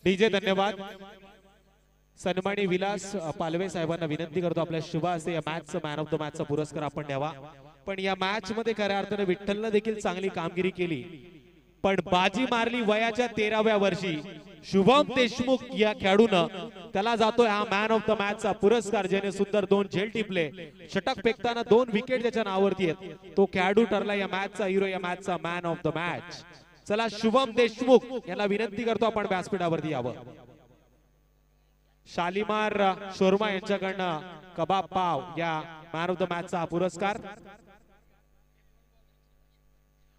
DJ धन्यवाद. सन्मानी विलास पालवे साहेबांना विनंती करतो आपल्या शुभ हस्ते या मॅचचा मॅन ऑफ द मॅचचा पुरस्कार आपण द्यावा. पण या मॅच मध्ये खऱ्या अर्थाने विठ्ठलने देखील चांगली कामगिरी केली, पण बाजी मारली वयाच्या 13व्या वर्षी शुभम देशमुख या खेळाडूनं. त्याला जातोय हा मॅन ऑफ द मॅचचा पुरस्कार, ज्याने सुंदर 2 झेल टिपले, षटक फेकताना 2 विकेट ज्याच्या नावावरती आहेत. तो खेळाडू ठरला या मॅचचा हिरो, या मॅचचा मॅन ऑफ द मॅच. चला शुभम देशमुख याला विनंती करतो आपण व्यासपीठावरती यावं. शालिमार शोरमा यांच्याकडनं कबाब पाव या मॅन ऑफ द मॅचचा पुरस्कार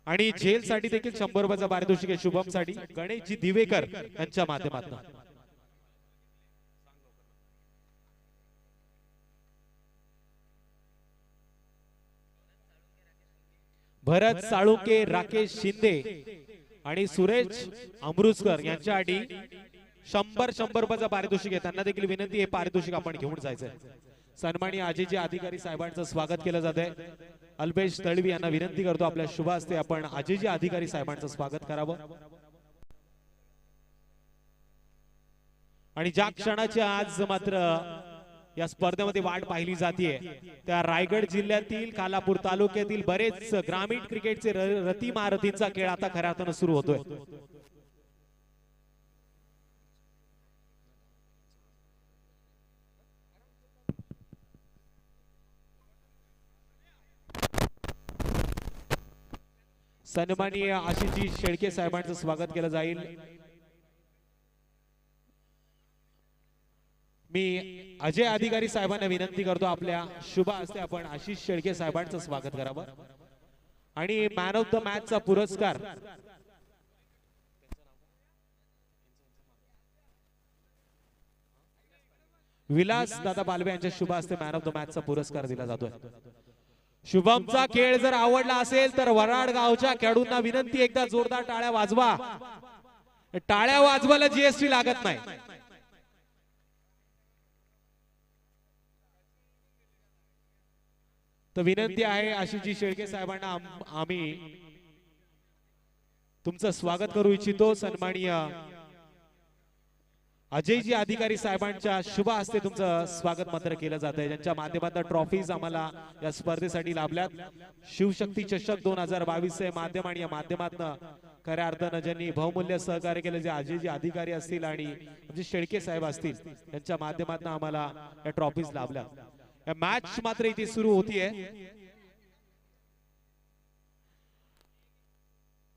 आणि झेल साठी देखील 100 रुपयाचा पारितोषिक आहे शुभम साठी गणेशजी दिवेकर यांच्या माध्यमातून. भरत साळुंके, राकेश शिंदे आणि सुरेश अमृतकर यांच्यासाठी 100 रुपयाचा पारितोषिक आहे. त्यांना देखील विनंती आहे पारितोषिक आपण घेऊन जायचंय. सन्माननीय आजीजी अधिकारी साहेबांचं स्वागत केलं जात आहे. अल्पेश तळवी यांना विनंती करतो आपल्या शुभ हस्ते आपण आजीजी अधिकारी साहेबांचं स्वागत करावं. आणि ज्या क्षणाची आज मात्र या स्पर्धेमध्ये वाट पाहिली जाते, त्या रायगड जिल्ह्यातील खालापूर तालुक्यातील बरेच ग्रामीण क्रिकेटचे रती महारथींचा खेळ आता खऱ्या अर्थानं सुरू होतोय. सन्माननीय आशिषजी शेळके साहेबांचं स्वागत केलं जाईल. मी अजय अधिकारी साहेबांना विनंती करतो आपल्या शुभ हस्ते आपण आशिष शेळके साहेबांचं स्वागत करावं. आणि मॅन ऑफ द मॅचचा पुरस्कार विलास दादा पालवे यांच्या शुभ हस्ते मॅन ऑफ द मॅचचा पुरस्कार दिला जातोय. शुभमचा खेळ जर आवडला असेल तर वराड गावच्या खेळाडूंना विनंती, एकदा जोरदार टाळ्या वाजवा. टाळ्या वाजवायला जीएसटी लागत नाही. तर विनंती आहे आशिषजी शेळके साहेबांना, आम्ही तुमचं स्वागत करू इच्छितो. सन्माननीय अजयजी अधिकारी साहेबांच्या शुभ हस्ते तुमचं स्वागत मात्र केलं जात आहे, ज्यांच्या माध्यमातून ट्रॉफीज आम्हाला या स्पर्धेसाठी लाभल्यात. शिवशक्ती चषक 2022 चे माध्यम आणि या माध्यमातून खऱ्या अर्थानं ज्यांनी बहुमूल्य सहकार्य केले, जे अजयजी अधिकारी असतील आणि म्हणजे शेळके साहेब असतील, त्यांच्या माध्यमातून आम्हाला या ट्रॉफीज लाभल्या. या मॅच मात्र इथे सुरू होतीये.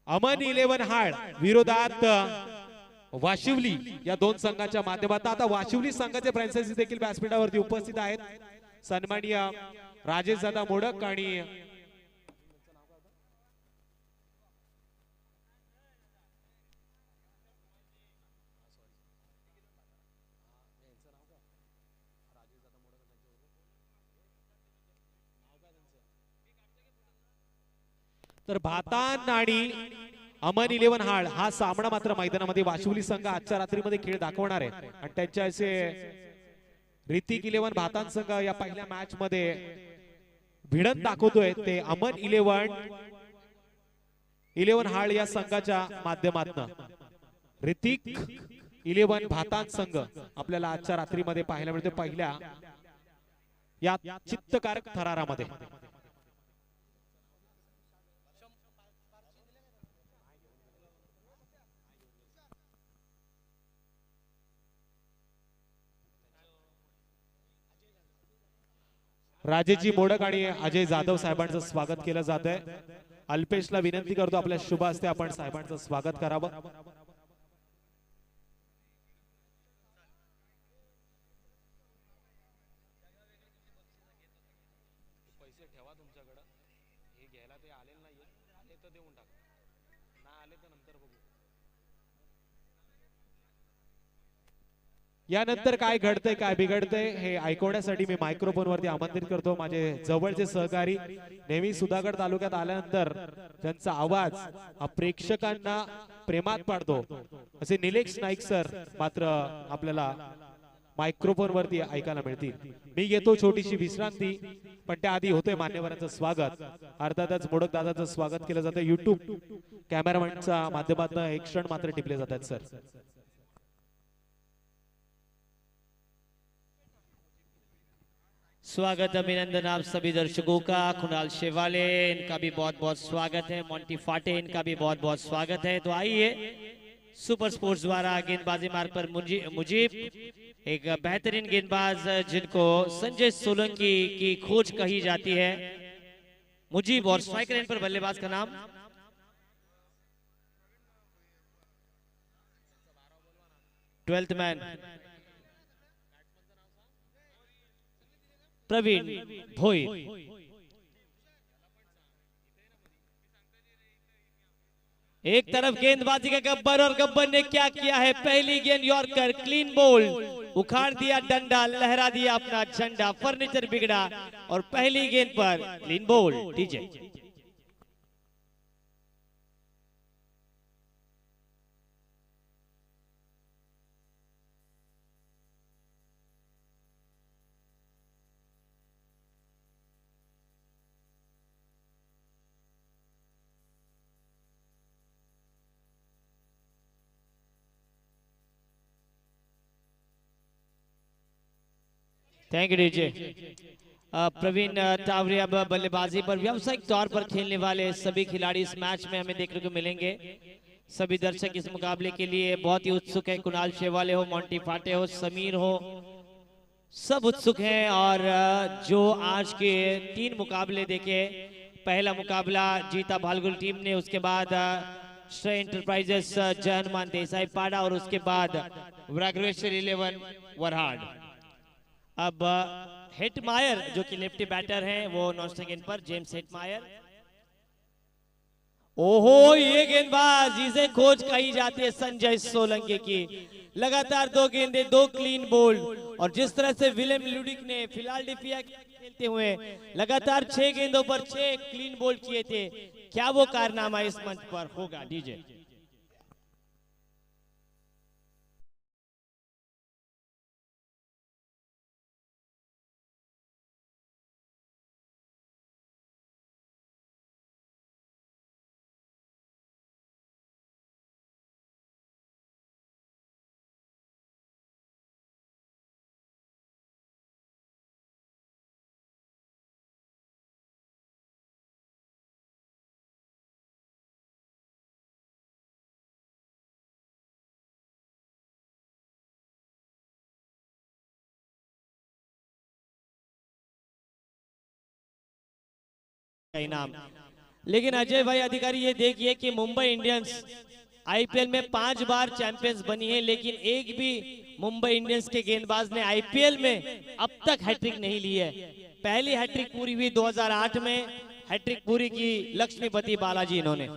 अमन 11 हाळ विरोधात वाशिवली या दोन संघाच्या माध्यमातून. आता वाशिवली संघाचे फ्रँचायझी देखील व्यासपीठावरती उपस्थित आहेत. सन्माननीय राजेश दादा मोडक आणि तर भातान आणि अमन 11 हाळ हा सामना मात्र मैदानामध्ये वाशिवली संघ आजच्या रात्रीमध्ये खेळ दाखवणार आहे. आणि त्यांच्या असे ऋतिक 11 भातान संघ या पहिल्या मॅच मध्ये भिडत दाखवतोय, ते अमन 11 हाळ या संघाच्या माध्यमातून ऋतिक 11 भातान संघ आपल्याला आजच्या रात्रीमध्ये पाहायला मिळते पहिल्या या चित्तकारक थरारामध्ये. राजेशजी मोडक आणि अजय जाधव साहेबांचं स्वागत केलं जात आहे. अल्पेशला विनंती करतो आपल्या शुभ हस्ते आपण साहेबांचं स्वागत करावं. पैसे ठेवा तुमच्याकडे, हे घ्यायला ते आलेले नाहीये, आले तर देऊन टाका, नाही आले तर नंतर बघू. यानंतर काय घडतंय काय बिघडतंय हे ऐकवण्यासाठी मी मायक्रोफोन वरती आमंत्रित करतो माझे जवळचे सहकारी. नेहमी सुधागड तालुक्यात आल्यानंतर त्यांचा आवाज प्रेक्षकांना प्रेमात पाडतो असे निलेश नाईक सर मात्र आपल्याला मायक्रोफोन वरती ऐकायला मिळतील. मी घेतो छोटीशी विश्रांती, पण त्याआधी होतोय मान्यवरांचं स्वागत. अर्थातच मोडक दादाचं स्वागत केलं जातं. युट्यूब कॅमेरामॅनच्या माध्यमातून एक क्षण मात्र टिपले जातात सर. स्वागत अभिनंदन आप सभी दर्शकों का। कुणाल शेवाले इनका भी बहुत बहुत स्वागत है। मोंटी फाटे इनका भी बहुत बहुत स्वागत है। तो आइए, सुपर स्पोर्ट्स द्वारा गेंदबाजी मार्ग पर मुजीब एक बेहतरीन गेंदबाज जिनको संजय सोलंकी की खोज कही जाती है, मुजीब, और स्ट्राइकर एंड पर बल्लेबाज का नाम ट्वेल्थ मैन प्रवीण भोई। एक तरफ गेंदबाजी का गब्बर, और गब्बर ने क्या किया है, पहली गेंद यॉर्कर, क्लीन बोल्ड, उखाड़ दिया डंडा, लहरा दिया अपना झंडा, फर्नीचर बिगड़ा और पहली गेंद पर clean bowled. DJ thank you DJ. Praveen Taware अब बल्लेबाजी पर व्यावसायिक तौर पर खेलने वाले सभी खिलाड़ी इस मैच में हमें देखने को मिलेंगे। सभी दर्शक इस मुकाबले के लिए बहुत ही उत्सुक हैं। कुणाल शेवाले हो, मोंटी फाटे हो, समीर हो, सब उत्सुक हैं। और जो आज के 3 मुकाबले देखे, पहला मुकाबला जीता भालगुल टीम ने, उसके बाद श्रेय एंटरप्राइजेस जय हनुमान देसाई पाड़ा, और उसके बाद व्राग्रेश्वर 11 वरहाड। अब हेटमायर जो कि लेफ्टी बैटर हैं, वो नॉन सेकंड पर जेम्स हेटमायर। ओहो, ये गेंदबाज जिसे खोज कही जाती है संजय सोलंकी की, लगातार 2 गेंदे, 2 क्लीन बोल्ड। और जिस तरह से विलियम लुडिक ने फिलाडेल्फिया खेलते हुए लगातार 6 गेंदों पर 6 क्लीन बोल्ड किए थे, क्या वो कारनामा इस मंच पर होगा? डीजे इनाम। लेकिन अजय भाई अधिकारी, ये देखिए कि मुंबई इंडियंस आईपीएल में 5 बार चैंपियंस बनी है, लेकिन एक भी मुंबई इंडियंस के गेंदबाज ने आईपीएल में अब तक हैट्रिक नहीं ली है। पहली हैट्रिक पूरी हुई 2008 में, हैट्रिक पूरी की लक्ष्मीपति बालाजी इन्होंने।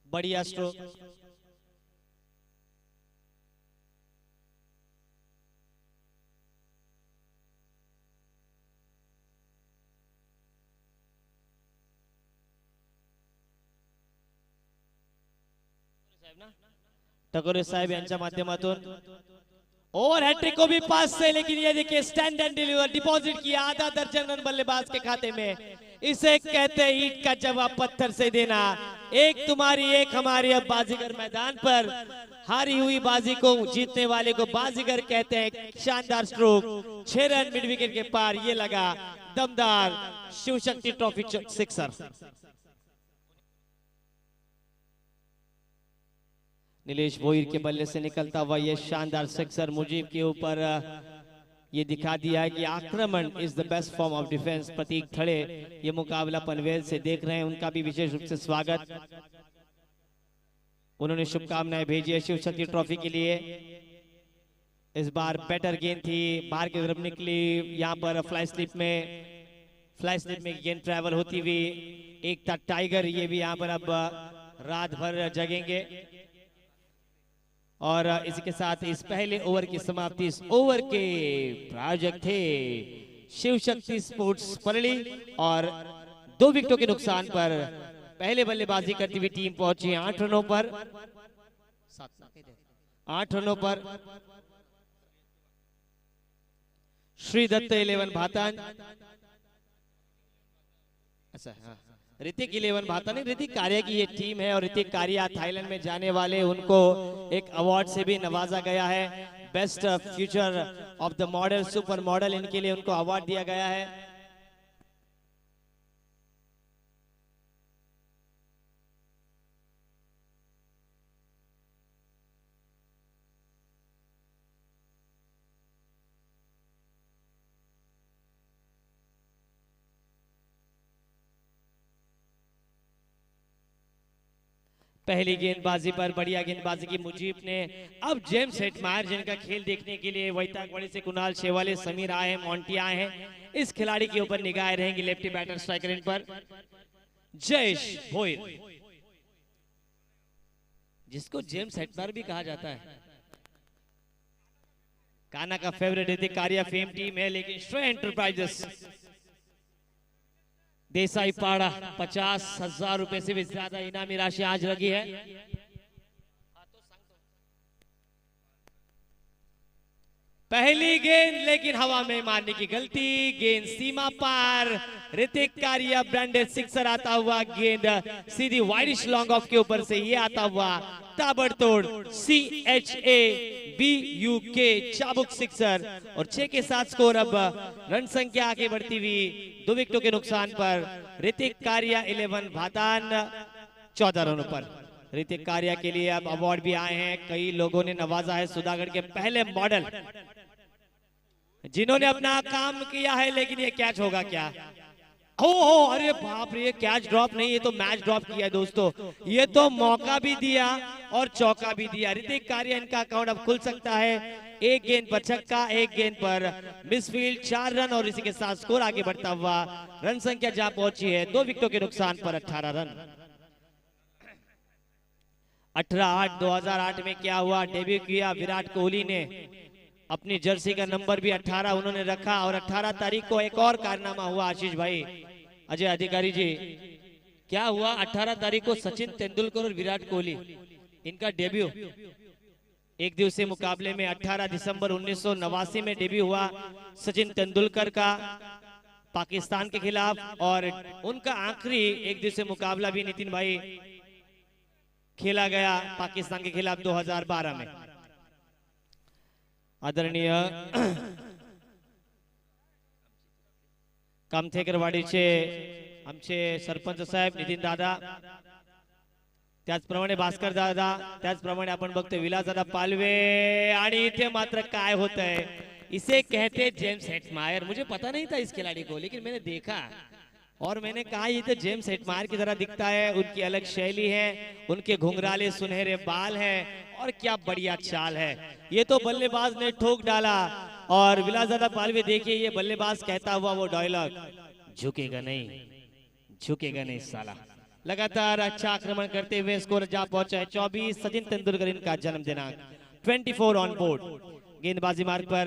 बढ़िया स्ट्रोक। टकोरे साहेब यांच्या माध्यमातून और हैट्रिक को भी पास से, लेकिन ये देखिए स्टैंड एंड डिलीवर, डिपॉजिट किया आधा दर्जन रन बल्लेबाज के खाते में। इसे कहते हैं ईंट का जवाब पत्थर से देना। एक तुम्हारी एक हमारी, अब बाजीगर मैदान पर। हारी हुई बाजी को जीतने वाले को बाजीगर कहते हैं। शानदार स्ट्रोक, 6 रन मिड विकेट के पार, ये लगा दमदार शिव शक्ति ट्रॉफी सिक्सर। नीलेश भोईर के बल्ले से निकलता हुआ ये शानदार सिक्सर मुजीब के ऊपर ये दिखा दिया है कि आक्रमण is the best form of defence. Prateek Thade ये मुकाबला पनवेल से देख रहे हैं, उनका भी विशेष रूप से स्वागत। उन्होंने शुभकामनाएं भेजी है शिव शक्ति ट्रॉफी के लिए। इस बार बेटर गेंद थी, बाहर की तरफ निकली। यहाँ पर फ्लाई स्लिप में गेंद ट्रैवल होती हुई। एक था टाइगर, ये भी यहाँ पर अब रात भर जगेंगे। और इसी के साथ इस पहले ओवर की समाप्ति, इस ओवर के प्रायोजक थे शिव शक्ति स्पोर्ट्स परली। और 2 विकेटों के नुकसान पर पहले बल्लेबाजी करती हुई टीम पहुंची 8 रनों पर। 8 रनों पर श्री दत्त 11 भातान, अच्छा हाँ, ऋतिक 11 भातान, ऋतिक कारिया की ये टीम है। और ऋतिक कारिया थाईलैंड में जाने वाले, उनको एक अवार्ड से भी नवाजा गया है। Best future of the model, super model, इनके लिए उनको अवार्ड दिया गया है। पहली गेंदबाजी पर बढ़िया गेंदबाजी की मुजीब ने। अब जेम्स हेटमायर, जिनका खेल देखने के लिए वैतागवाड़ी से कुणाल शेवाले, समीर आए हैं, मोंटी आए हैं, इस खिलाड़ी के ऊपर निगाहें रहेंगी। लेफ्टी बैटर स्ट्राइकर इन पर जयेश भोयर, जिसको जेम्स हेटमायर भी कहा जाता है। काना का फेवरेट ऋतिक कारिया फेम टीम है, लेकिन श्रेय एंटरप्राइजेस देसाई पाड़ा 50,000 रुपए से भी ज्यादा इनामी राशि आज लगी है। पहली गेंद लेकिन हवा में मारने की गलती, गेंद सीमा पार। ऋतिक कारिया ब्रांडेड सिक्सर आता हुआ, गेंद सीधी वाइडिश लॉन्ग ऑफ के ऊपर से ये आता हुआ ताबड़तोड़ CHABUK चाबुक सिक्सर। और 6 के साथ स्कोर। अब रन संख्या आगे बढ़ती हुई 2 विकेटों के नुकसान पर ऋतिक कारिया 11 भातान 14 रनों पर। ऋतिक कारिया के लिए अब अवार्ड भी आए हैं, कई लोगों ने नवाजा है। सुधागढ़ के पहले मॉडल जिन्होंने अपना काम किया है, लेकिन ये कैच होगा क्या? ओ अरे बाप रे, ये कैच ड्रॉप नहीं, ये तो मैच ड्रॉप किया दोस्तों। ये तो मौका भी दिया और चौका भी दिया। ऋतिक कारिया, इनका अकाउंट अब खुल सकता है। 1 गेंद पर छक्का, 1 गेंद पर मिसफील्ड, 4 रन। और इसी के साथ स्कोर आगे बढ़ता हुआ रन संख्या जहां पहुंची है 2 विकेटों के नुकसान पर 18 रन। 18/8/2008 में क्या हुआ, डेब्यू किया विराट कोहली ने, अपनी जर्सी का नंबर भी 18 उन्होंने रखा। और 18 तारीख को एक और कारनामा हुआ आशीष भाई, अजय अधिकारी जी। क्या हुआ? 18 तारीख को सचिन तेंदुलकर और विराट कोहली, इनका डेब्यू एक दिवसीय मुकाबले में 18 दिसंबर 1989 में डेब्यू हुआ सचिन तेंदुलकर का पाकिस्तान के खिलाफ। और उनका आखिरी एक दिवसीय मुकाबला भी नितिन भाई खेला गया पाकिस्तान के खिलाफ 2012 में। आदरणीय कामथेकरवाडीचे आमचे सरपंच साहेब नितीन दादा, त्याचप्रमाणे भास्कर दादा, त्याचप्रमाणे आपण बघतोय विलास दादा पालवे। आणि इथे मात्र काय होतंय, इसे कहते जेम्स हेटमायर। मुझे पता नहीं था इस खिलाड़ी को, लेकिन मैंने देखा और मैंने कहा ये तो जेम्स हेटमायर की तरह दिखता है। उनकी अलग शैली है, उनके घुंघराले सुनहरे बाल हैं और क्या बढ़िया चाल है। ये तो बल्लेबाज ने ठोक डाला। और विलासदादा पालवे, देखिए ये बल्लेबाज कहता हुआ वो डायलॉग, झुकेगा नहीं, झुकेगा नहीं साला। लगातार अच्छा आक्रमण करते हुए स्कोर जा पहुंचा है 24। सचिन तेंदुलकर इनका जन्म दिनांक 24 ऑन बोर्ड। गेंदबाजी मार्ग पर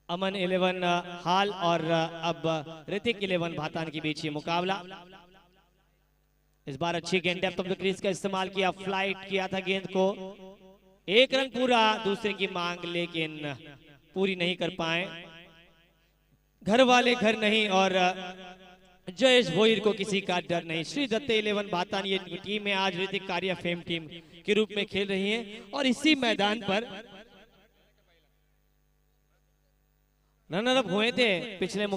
अमन 11 हाल और अब ऋतिक 11 भातान के बीच ये मुकाबला। इस बार अच्छी गेंद डेप्थ ऑफ द क्रीज का इस्तेमाल किया, फ्लाइट किया था गेंद को। 1 रन पूरा, दूसरे की मांग लेकिन पूरी नहीं कर पाए। घर वाले घर नहीं और जयेश भोईर को किसी का डर नहीं। श्री दत्त 11 भातान ये टीम है आज ऋतिक कारिया फेम टीम के रूप में खेल रही है। और इसी मैदान पर रनर अप हुए थे पिछले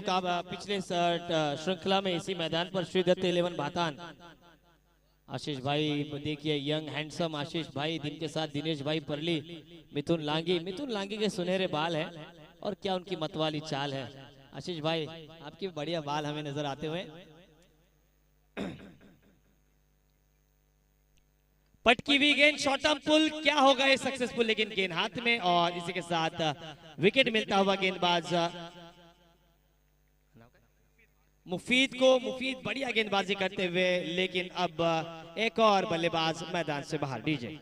श्रृंखला में। इसी मैदान पर श्री दत्त 11 भातान, आशीष भाई देखिए यंग हैंडसम आशीष भाई, दिन के साथ दिनेश भाई परली, मिथुन लांगी के सुनहरे बाल है और क्या उनकी मतवाली चाल है। आशीष भाई आपकी बढ़िया बाल हमें नजर आते हुए। पटकी हुई गेंद शॉर्ट टर्म पुल, क्या होगा ये सक्सेसफुल, लेकिन गेंद हाथ में और इसी के साथ विकेट मिलता हुआ गेंदबाज मुफीद को। मुफीद बढ़िया गेंदबाजी करते हुए, लेकिन अब एक और बल्लेबाज मैदान से बाहर। डीजे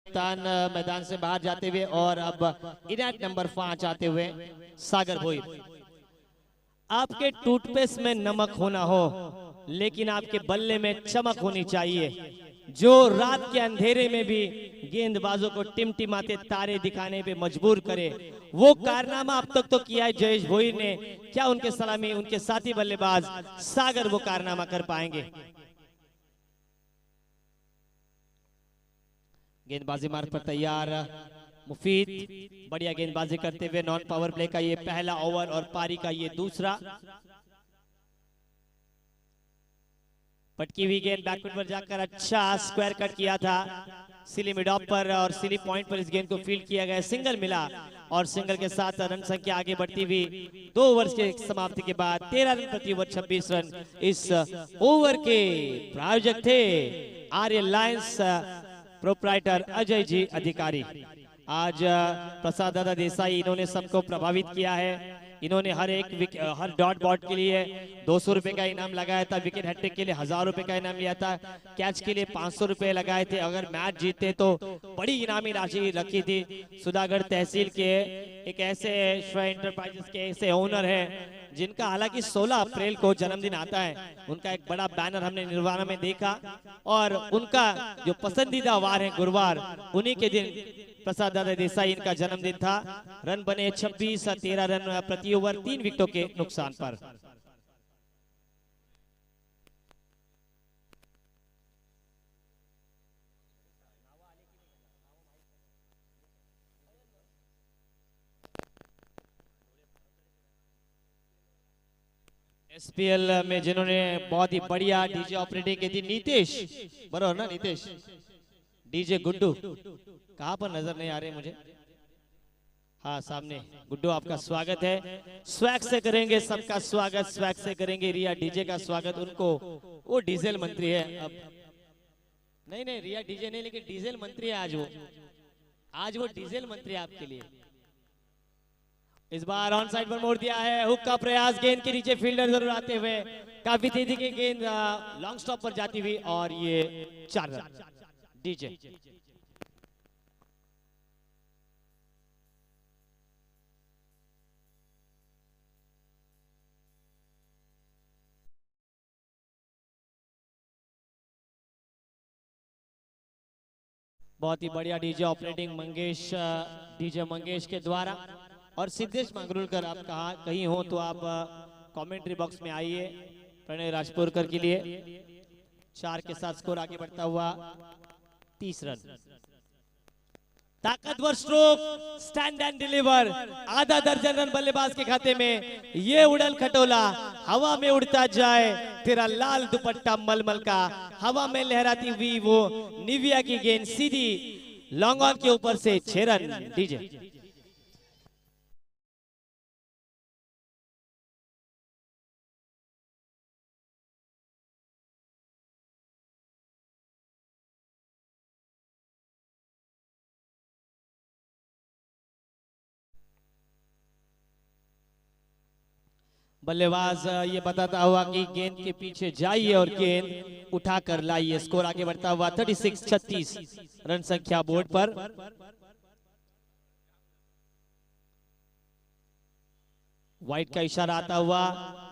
मैदान से बाहर जाते हुए और अब इनायत नंबर 5 आते हुए सागर भोईर। आपके टूथपेस्ट में नमक होना हो, लेकिन आपके बल्ले में चमक होनी चाहिए, जो रात के अंधेरे में भी गेंदबाजों को टिमटिमाते तारे दिखाने पे मजबूर करे। वो कारनामा अब तक तो किया है जयेश भोईर ने, क्या उनके सलामी उनके साथी बल्लेबाज सागर वो कारनामा कर पाएंगे? गेंदबाजी मार्ग पर तैयार मुफीद, बढ़िया गेंदबाजी करते हुए नॉन पावर प्ले का ये पहला ओवर और पारी का ये दूसरा। पटकी हुई गेंद बैकफुट पर जाकर अच्छा स्क्वायर कट किया था सिली मिड ऑफ पर, और सिली पॉइंट पर इस गेंद को फील्ड किया गया, सिंगल मिला और सिंगल के साथ रन संख्या आगे बढ़ती हुई 2 ओवर के समाप्ति के बाद 13 रन प्रति ओवर 26 रन। इस ओवर के प्रायोजक थे आर्य लायंस प्रोप्राइटर अजय जी अधिकारी। आज प्रसाद दादा देसाई, इन्होंने सबको प्रभावित किया है। इन्होंने हर डॉट बॉट के लिए 200 रुपए का इनाम लगाया था, विकेट हैट्रिक के लिए 1000 रुपए का इनाम लिया था, कैच के लिए 500 रुपए लगाए थे। अगर मैच जीते तो बड़ी इनामी राशि रखी थी। सुधागढ़ तहसील के एक ऐसे श्रेय एंटरप्राइजेस के ऐसे ओनर हैं जिनका हालांकि 16 अप्रैल को जन्मदिन आता है। उनका एक बड़ा बैनर हमने निर्वाणा में देखा, और उनका जो पसंदीदा वार है गुरुवार, उन्हीं के दिन प्रसाद दादा देसाई इनका जन्मदिन था। रन बने 26, 13 रन प्रति ओवर 3 विकेटों के नुकसान पर। एसपीएल में जिन्होंने बहुत ही बढ़िया डीजे ऑपरेटिंग की थी, नीतीश बरोबर ना, नीतीश डीजे गुड्डू कहां पर नजर नहीं आ रहे मुझे, हाँ सामने। गुड्डू आपका स्वागत है, स्वैग से करेंगे सबका स्वागत, स्वैग से करेंगे रिया डीजे का स्वागत। उनको वो डीजल मंत्री है अब, नहीं रिया डीजे नहीं, लेकिन डीजल मंत्री है आज वो डीजल मंत्री है आपके लिए। इस बार ऑन साइड पर मोड़ दिया है, हुक का प्रयास, गेंद के नीचे फील्डर जरूर आते हुए, काफी तेजी की गेंद लॉन्ग स्टॉप पर जाती हुई, और ये 4 रन। डीजे बहुत ही बढ़िया डीजे ऑपरेटिंग डीजे मंगेश के द्वारा। और सिद्धेश मंगरूलकर, आप कहीं हो तो आप कमेंट्री बॉक्स में आइए प्रणय राजपुरकर के लिए। 4 के साथ स्कोर आगे बढ़ता हुआ 30 रन। ताकतवर स्ट्रोक, स्टैंड एंड डिलीवर, आधा दर्जन रन बल्लेबाज के खाते में। ये उड़न खटोला हवा में उड़ता जाए, तेरा लाल दुपट्टा मलमल का, हवा में लहराती हुई वो निविया की गेंद सीधी लॉन्ग ऑन के ऊपर से 6 रन। डीजे बल्लेबाज ये बताता हुआ कि गेंद के पीछे जाइए और गेंद उठाकर लाइए। स्कोर आगे बढ़ता हुआ 36-36 रन संख्या बोर्ड पर। वाइट का इशारा आता हुआ,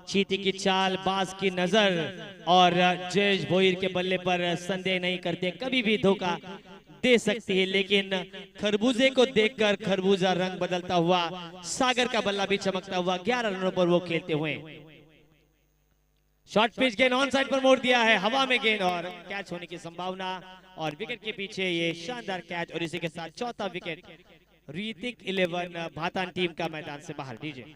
चीती की चाल, बाज की नजर, और जयेश भोईर के बल्ले पर संदेह नहीं करते, कभी भी धोखा दे सकती है, लेकिन खरबूजे को देखकर खरबूजा रंग बदलता हुआ सागर का बल्ला भी चमकता हुआ 11 रनों पर वो खेलते हुए। शॉर्ट पिच गेंद ऑन साइड पर मोड़ दिया है, हवा में गेंद और कैच होने की संभावना, और विकेट के पीछे ये शानदार कैच, और इसी के साथ चौथा विकेट ऋतिक 11 भातान टीम का मैदान से बाहर। डीजे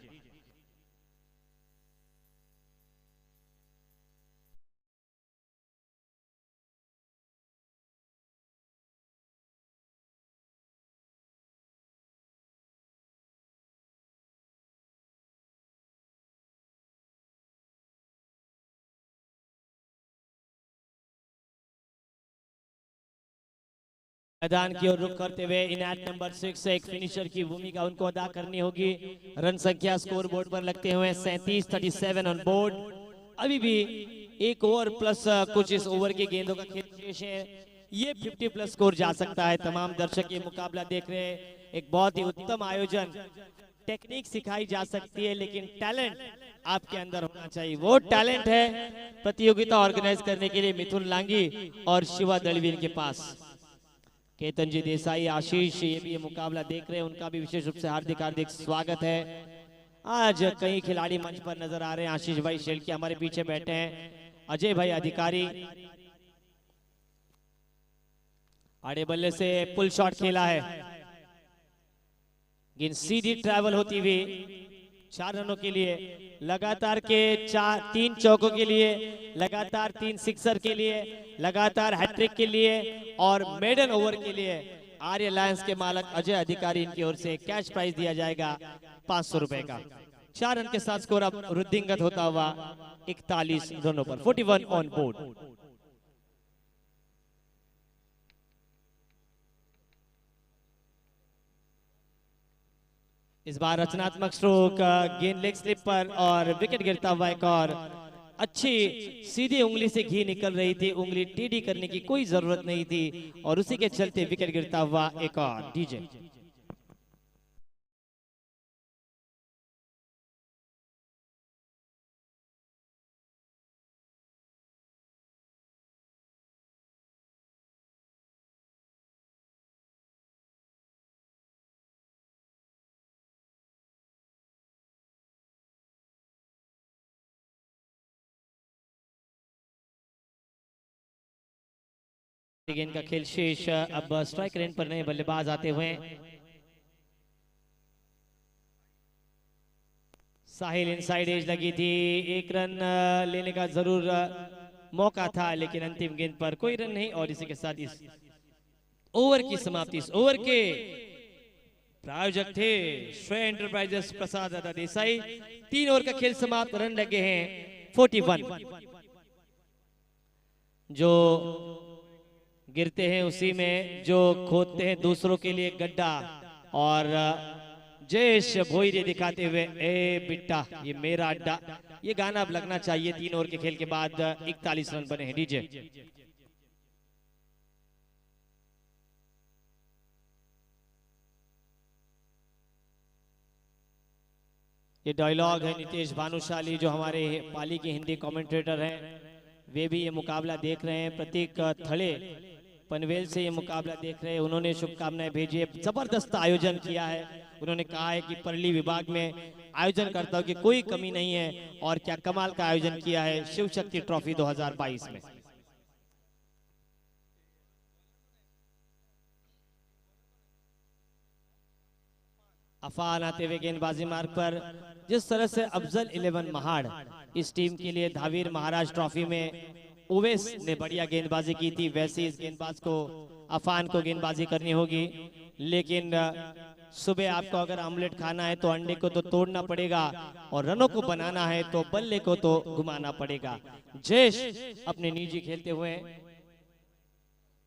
मैदान की ओर रुख करते हुए इनायत नंबर 6 से एक फिनिशर की भूमिका उनको अदा करनी होगी। रन संख्या स्कोर बोर्ड पर लगते हुए 37 ऑन बोर्ड। अभी भी एक ओवर प्लस कुछ इस ओवर के गेंदों का खेल शेष है। ये 50 प्लस स्कोर जा सकता है। तमाम दर्शक ये मुकाबला देख रहे हैं। एक बहुत ही उत्तम आयोजन। टेक्निक सिखाई जा सकती है लेकिन टैलेंट आपके अंदर होना चाहिए। वो टैलेंट है प्रतियोगिता ऑर्गेनाइज करने के लिए मिथुन लांगी और शिवा दलवीर के पास। केतन जी देसाई, आशीष ये भी ये मुकाबला देख रहे हैं, उनका भी विशेष रूप से हार्दिक हार्दिक स्वागत है। आज कई खिलाड़ी मंच पर नजर आ रहे हैं। आशीष भाई शेल्के हमारे पीछे बैठे हैं, अजय भाई अधिकारी आड़े बल्ले से पुल शॉट खेला है, गेंद सीधी ट्रैवल होती हुई 4 रनों के लिए, लगातार के 3 चौकों के लिए, लगातार 3 सिक्सर के लिए, लगातार हैट्रिक के लिए और मेडन ओवर के लिए आर्य लायंस के मालक अजय अधिकारी इनकी ओर से कैश प्राइज दिया जाएगा 500 रुपए का। 4 रन के साथ स्कोर अब वृद्धिंगत होता हुआ 41 रनों पर, 41 ऑन बोर्ड। इस बार रचनात्मक स्ट्रोक, गेंद लेग स्लिप पर और विकेट गिरता हुआ एक और अच्छी सीधी उंगली से घी निकल रही थी, उंगली टेढ़ी करने की कोई जरूरत नहीं थी और उसी के चलते विकेट गिरता हुआ एक और। डीजे गेंद का खेल शेष। अब स्ट्राइक रेंज पर नए बल्लेबाज आते हुए साहिल इनसाइड एज लगी थी, 1 रन लेने का जरूर मौका था लेकिन अंतिम गेंद पर कोई रन नहीं और इसी के साथ इस ओवर की समाप्ति। इस ओवर के प्रायोजक थे श्रेय एंटरप्राइजेस प्रसाद दादा देसाई। 3 ओवर का खेल समाप्त, रन लगे हैं 41। जो गिरते हैं उसी में जो खोदते हैं दूसरों के लिए गड्ढा, और जयेश भोईरे दिखाते हुए ए बिट्टा ये मेरा अड्डा, ये गाना अब लगना चाहिए। 3 ओवर के खेल के बाद 41 रन बने हैं। डीजे ये डायलॉग है नितेश भानुशाली जो हमारे पाली के हिंदी कमेंटेटर हैं, वे भी ये मुकाबला देख रहे हैं। प्रतीक थड़े पनवेल से ये मुकाबला देख रहे हैं, उन्होंने शुभकामनाएं भेजी है। जबरदस्त आयोजन किया है, उन्होंने कहा है कि परली विभाग में आयोजनकर्ताओं की कोई कमी नहीं है और क्या कमाल का आयोजन किया है शिव शक्ति ट्रॉफी 2022 में। अफान आते हुए गेंदबाजी मार्ग पर, जिस तरह से अफजल 11 महाड़ इस टीम के लिए धावीर महाराज ट्रॉफी में ओवेस ने बढ़िया गेंदबाजी की थी, वैसे इस गेंदबाज को अफान को गेंदबाजी करनी होगी। लेकिन सुबह आपको अगर आमलेट खाना है तो अंडे को तो तोड़ना पड़ेगा और रनों को बनाना है तो बल्ले को तो घुमाना पड़ेगा। जयेश अपने निजी खेलते हुए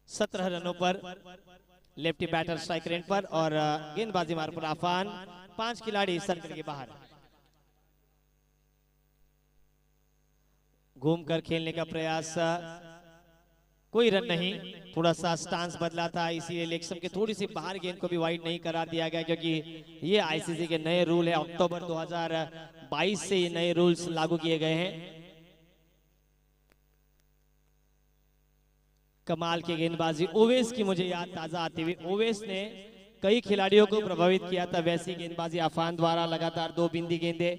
17 रनों पर, लेफ्टी बैटर स्ट्राइक रेंज पर और गेंदबाजी मार्ग पर अफान। 5 खिलाड़ी सर्कल के बाहर, घूमकर खेलने का प्रयास, कोई रन नहीं। थोड़ा सा स्टांस बदला था इसीलिए लेग स्टंप के थोड़ी सी बाहर गेंद को भी वाइड नहीं करार दिया गया, क्योंकि ये आईसीसी के नए रूल है। अक्टूबर 2022 से ये नए रूल्स लागू किए गए हैं। कमाल की गेंदबाजी ओवेस की मुझे याद ताजा आती हुई, ओवेस ने कई खिलाड़ियों को प्रभावित किया था, वैसी गेंदबाजी अफान द्वारा लगातार 2 बिंदी गेंदे।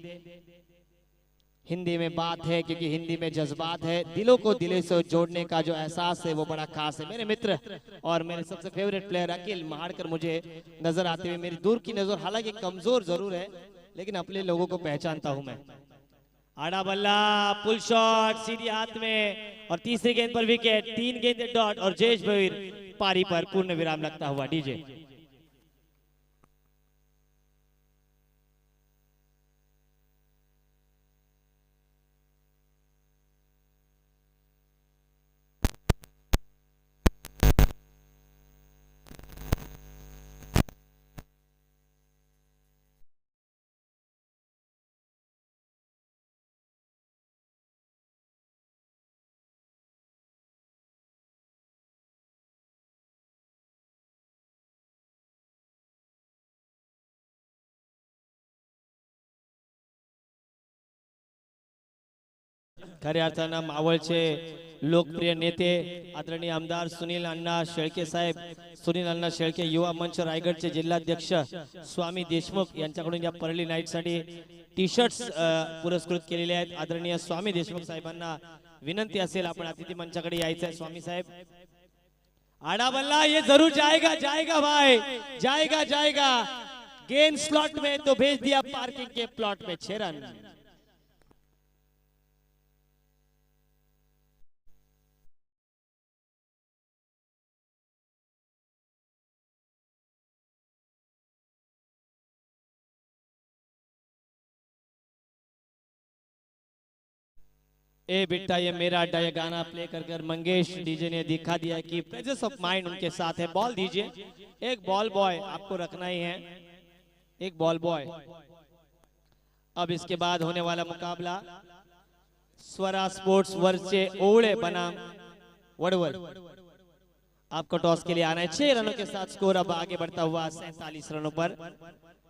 हिंदी में बात है क्योंकि हिंदी में जज्बात है, दिलों को दिलों से जोड़ने का जो एहसास है वो बड़ा खास है। मेरे मित्र और मेरे सबसे फेवरेट प्लेयर अखिल महाड़कर मुझे नजर आते हुए, मेरी दूर की नजर हालांकि कमजोर जरूर है लेकिन अपने लोगों को पहचानता हूं मैं। आड़ा बल्ला, पुल शॉट सीधी हाथ में और तीसरी गेंद पर विकेट, 3 गेंदें डॉट और जयेश भोईर पारी पर पूर्ण विराम लगता हुआ। डीजे खऱ्या अर्थानं मावळचे लोकप्रिय नेते आदरणीय आमदार सुनील अण्णा शेळके साहेब, सुनील अण्णा शेळके युवा मंच रायगडचे जिल्हाध्यक्ष स्वामी देशमुख यांच्याकडून या परळी नाईट साठी टी शर्ट्स पुरस्कृत केलेले आहेत. आदरणीय स्वामी देशमुख साहेबांना विनंती असेल आपण अतिथी मंचाकडे यायचं आहे. स्वामी साहेब, आड़ा बल्ला ये जरूर जाएगा जाएगा भाई, जाएगा जाएगा। गेंद स्लॉट में तो भेज दिया पार्किंग के प्लॉट में, 6 रन। ए बेटा ये मेरा अड्डा, ये गाना प्ले कर कर मंगेश डीजे ने दिखा दिया कि प्रेजेंस ऑफ माइंड उनके साथ है। बॉल दीजिए, एक बॉल बॉय आपको रखना ही है, एक बॉल बॉय। अब इसके बाद होने वाला मुकाबला स्वरा स्पोर्ट्स वर्चे ओवळे बनाम वडवल। आपको टॉस के लिए आना है। 6 रनों के साथ स्कोर अब आगे बढ़ता हुआ 47 रनों पर।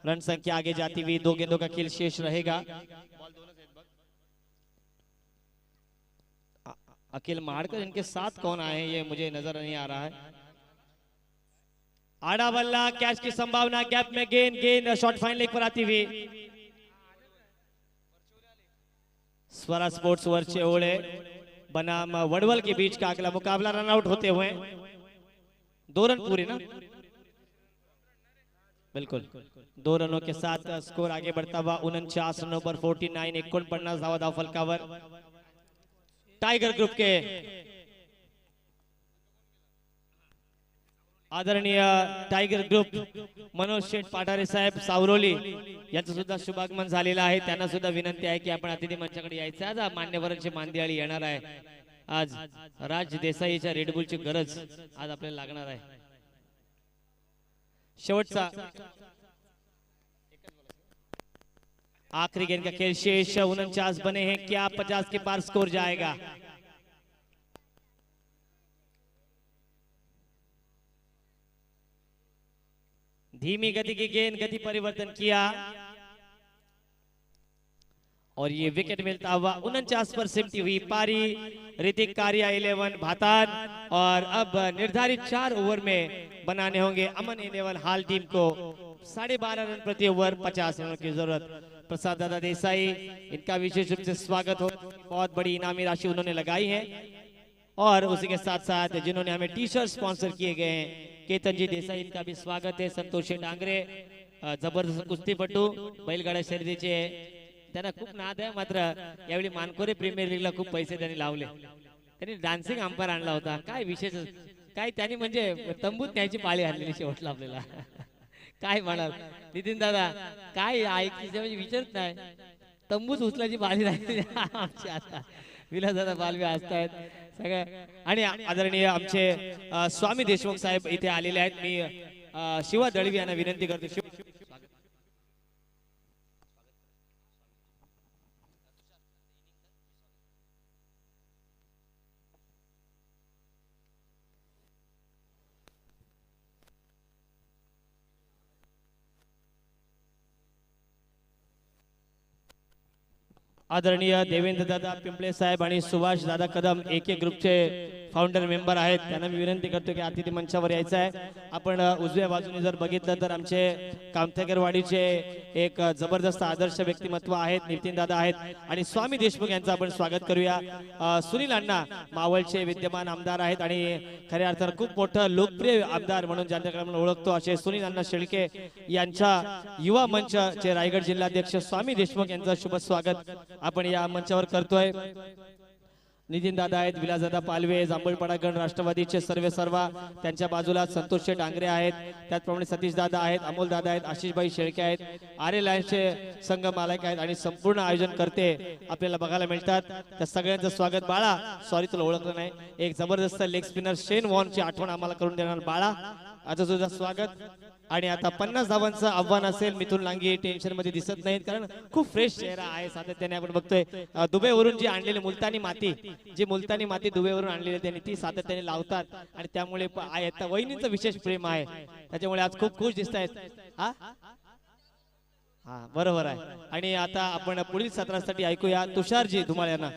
रन संख्या आगे जाती हुई 2 गेंदों का खेल शेष रहेगा। अखिल मारकर इनके साथ कौन आए हैं ये मुझे नजर नहीं आ रहा है। आड़ा बल्ला, कैच की संभावना, गैप में गेंद, गेंद शॉट फाइन लेग पर आती हुई। स्वरा स्पोर्ट्स वर्चे ओवळे बनाम वडवल के बीच का अगला मुकाबला रन आउट होते हुए 2 रन पूरे ना, बिल्कुल 2 रनों के साथ स्कोर आगे बढ़ता हुआ 49 रनों पर 49 49 धावा धाव फलकावर। टाइगर ग्रुप के आदरणीय टाइगर ग्रुप मनोज शेठ पाठारे साहेब सावरोली यांचं सुद्धा शुभागमन झालेलं आहे. त्यांना सुद्धा विनंती आहे की आपण अतिथी मंचाकडे यायचं. आज मान्यवरांची मांदियाळी येणार आहे. आज राज देसाईच्या रेडबुलची गरज आज आपल्याला लागणार आहे. शेवटचा आखिरी गेंद का खेल शेष 49 बने हैं, क्या 50 के पार स्कोर जाएगा? धीमी गति की गेंद, गति परिवर्तन किया और ये विकेट मिलता हुआ 49 पर सिमटी हुई पारी। ऋतिक कारिया 11 भातान और अब निर्धारित 4 ओवर में बनाने होंगे अमन 11 हाल टीम को 12.5 रन प्रति ओवर, 50 रनों की जरूरत। प्रसाद दादा देसाई, इनका विशेष रूप से स्वागत हो। बहुत बड़ी इनामी राशि उन्होंने लगाई है और उसी के साथ साथ जिन्होंने हमें टी शर्ट स्पॉन्सर किए गए हैं, केतन जी देसाई, इनका भी स्वागत है। संतोष डांगरे जबरदस्त कुस्तीपटू, बैलगाडा शर्यतीचे, त्यांना खूप नाद आहे. मात्र यावेळी मानकोरे प्रीमियर लीगला खूप पैसे त्यांनी लावले. त्यांनी डान्सिंग अंपायर आणला होता. काय विशेष, काय त्यांनी म्हणजे तंबूत न्यायची पाळी आणलेली शेवटला आपल्याला. काय म्हणाल नितीन दादा, काय ऐकायचं म्हणजे विचारत नाही. तंबूच उचलायची पाळी राहिली आमची. आता विलास दादा बालवी असतायत सगळ्या. आणि आदरणीय आमचे स्वामी देशमुख साहेब इथे आलेले आहेत. मी शिवा दळवी यांना विनंती करतो. आदरणीय देवेंद्र दादा पिंपळे साहेब आणि सुभाष दादा कदम एक ग्रुपचे फाउंडर मेंबर आहेत. त्यांना मी विनंती करतो की अतिथी मंचावर यायचं आहे. आपण उजव्या बाजूने जर बघितलं तर आमचे कामतेकरवाडीचे एक जबरदस्त आदर्श व्यक्तिमत्व आहेत, नितीन दादा आहेत आणि स्वामी देशमुख यांचं आपण स्वागत करूया. सुनील अण्णा मावळचे विद्यमान आमदार आहेत आणि खऱ्या अर्थानं खूप मोठं लोकप्रिय आमदार म्हणून ज्यांच्याकडे आपण ओळखतो असे सुनील अण्णा शेळके यांच्या युवा मंचचे रायगड जिल्हाध्यक्ष स्वामी देशमुख यांचं शुभ स्वागत आपण या मंचावर करतोय. नितीन दादा आहेत, विलासदादा पालवे, जांभूळपाडा गण राष्ट्रवादीचे सर्वा त्यांच्या बाजूला संतोष डांगरे आहेत, त्याचप्रमाणे सतीश दादा आहेत, अमोल दादा आहेत, आशिषभाई शेळके आहेत, आरे लायन्सचे संघ मालक आहेत आणि संपूर्ण आयोजन करते आपल्याला बघायला मिळतात. त्या सगळ्यांचं स्वागत. बाळा, सॉरी तुला ओळखलं नाही, एक जबरदस्त लेग स्पिनर शेन वॉर्नची आठवण आम्हाला करून देणार बाळा, आता तुझं स्वागत. आणि आता 50 धावांचं आव्हान असेल. मिथुन लांगी टेन्शन मध्ये दिसत नाहीत कारण खूप फ्रेश चेहरा आहे. सातत्याने आपण बघतोय दुबईवरून जी आणलेली मुलतानी माती दुबईवरून आणलेली त्यांनी ती सातत्याने लावतात आणि त्यामुळे वहिनींचं विशेष प्रेम आहे, त्याच्यामुळे आज खूप खुश दिसत आहेत. हा बरोबर आहे. आणि आता आपण पुढील सत्रासाठी ऐकूया तुषारजी धुमाळ यांना.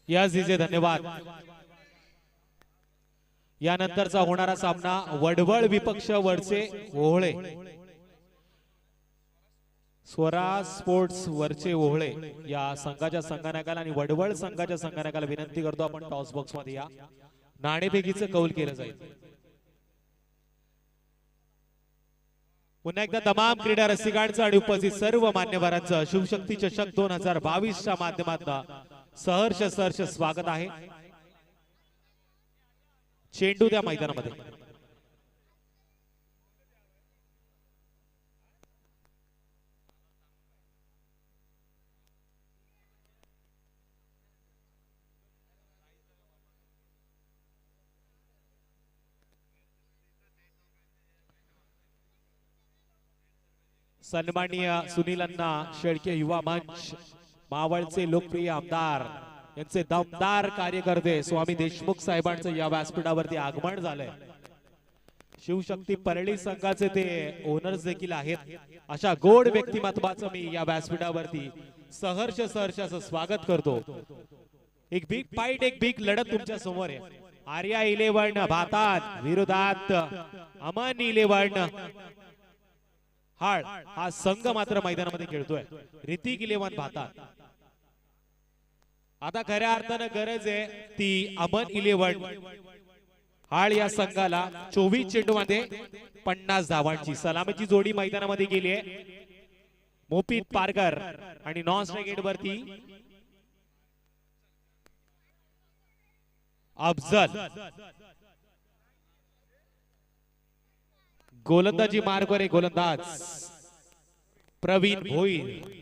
यस डीजे धन्यवाद. यानंतरचा होणारा सामना वडवळ विपक्ष वरचे ओहळे. स्वराज स्पोर्ट्स वरचे ओहळे या संघाच्या संघनायकाला आणि वडवळ संघाच्या संघनायकाला विनंती करतो आपण टॉस बॉक्स मध्ये या. नाणेफेकीचं कौल केलं जाईल. पुन्हा एकदा तमाम क्रीडा रसिकांचं आणि उपस्थित सर्व मान्यवरांचं शिवशक्ती चषक 2022 च्या माध्यमातून सहर्ष स्वागत आहे. चेंडू त्या मैदानामध्ये सन्माननीय सुनील अण्णा शेळके युवा मंच मावळचे लोकप्रिय आमदार यांचे दमदार कार्यकर्ते स्वामी देशमुख साहेबांचं या व्यासपीठावरती आगमन झालंय. शिवशक्ती परळी संघाचे ते ओनर्स देखील आहेत. अशा गोड व्यक्तिमत्वाचं मी या व्यासपीठावरती सहर्ष असं स्वागत करतो. एक बिग फाईट, एक बिग लढत तुमच्या समोर आहे. आर्या 11 भातात विरोधात अमन 11 हाळ हा संघ मात्र मैदानामध्ये खेळतोय. ऋतिक 11 भातात. आता खऱ्या अर्थानं गरज आहे ती अमन 11 हाळ या संघाला 24 चेंडूमध्ये 50 धावांची. सलामीची जोडी मैदानामध्ये गेली आहे. मोपित पारकर आणि नॉन स्ट्राइक वरती अफजल. गोलंदाजी मार्गवर आहे गोलंदाज Praveen Bhoir.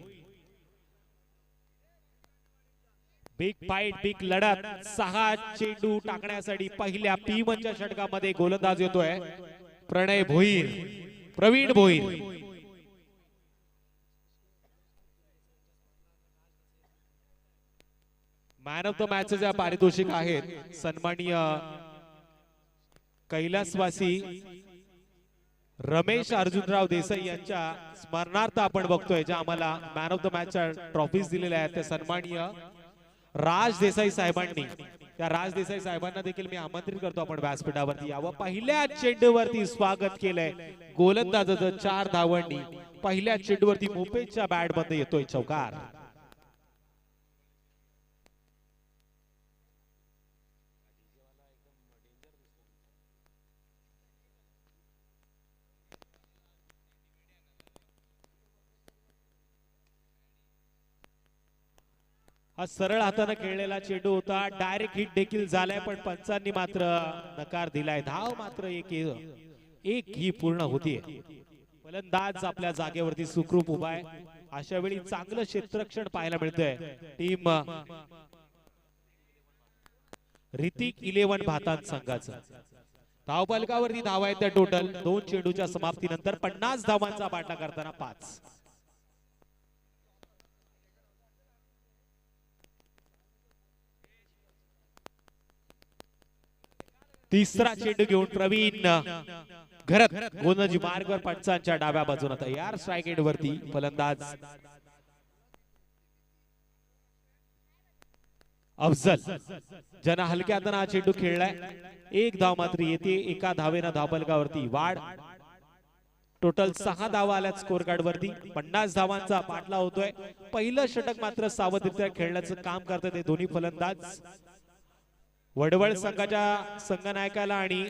Big fight, big लढत. 6 चेंडू टाकण्यासाठी पहिल्या P1 च्या षटकामध्ये गोलंदाज येतोय Pranay Bhoir, Praveen Bhoir. Man of the match जे पारितोषिक आहेत सन्माननीय कैलासवासी रमेश अर्जुनराव देसाई यांच्या स्मरणार्थ आपण बघतोय जे आम्हाला मॅन ऑफ द मॅचच्या ट्रॉफीज दिलेल्या आहेत. ते सन्माननीय राज देसाई साहेबांनी, त्या राज देसाई साहेबांना देखील मी आमंत्रित करतो आपण व्यासपीठावरती यावं. पहिल्या चेंडूवरती स्वागत केलंय गोलंदाजाचं 4 धावांनी. पहिल्या चेंडूवरती मोपेच्या बॅट मध्ये येतोय चौकार. हा सरळ हाताने खेळलेला चेंडू होता. डायरेक्ट हिट देखील झालाय पण पंचांनी मात्र नकार दिलाय. धाव मात्र एक ही पूर्ण होतीये. फलंदाज आपल्या जागेवरती सुखरूप उभा आहे. अशा वेळी चांगलं क्षेत्ररक्षण पाहायला मिळतंय टीम ऋतिक 11 भातात संघाचं. धावफलकावरती धावा आहेत त्या टोटल 2 चेंडूच्या समाप्तीनंतर 50 धावांचा पाठला करताना 5. तिसरा चेंडू घेऊन प्रवीण घरत गोलंदाजी मार्गवर पंचांच्या डाव्या बाजूला तयार. स्ट्राइक एंड वरती फलंदाज अफजल ज्यांना हलक्या हाताने हा चेंडू खेळलाय. 1 धाव मात्र येते. एका धावेनं धावफलकावरती वाढ. टोटल 6 धावा आल्यात स्कोर कार्ड वरती. 50 धावांचा पाठला होतोय. पहिलं षटक मात्र सावधरित्या खेळण्याचं काम करतात हे दोन्ही फलंदाज. वडवळ संघाच्या संघनायकाला आणि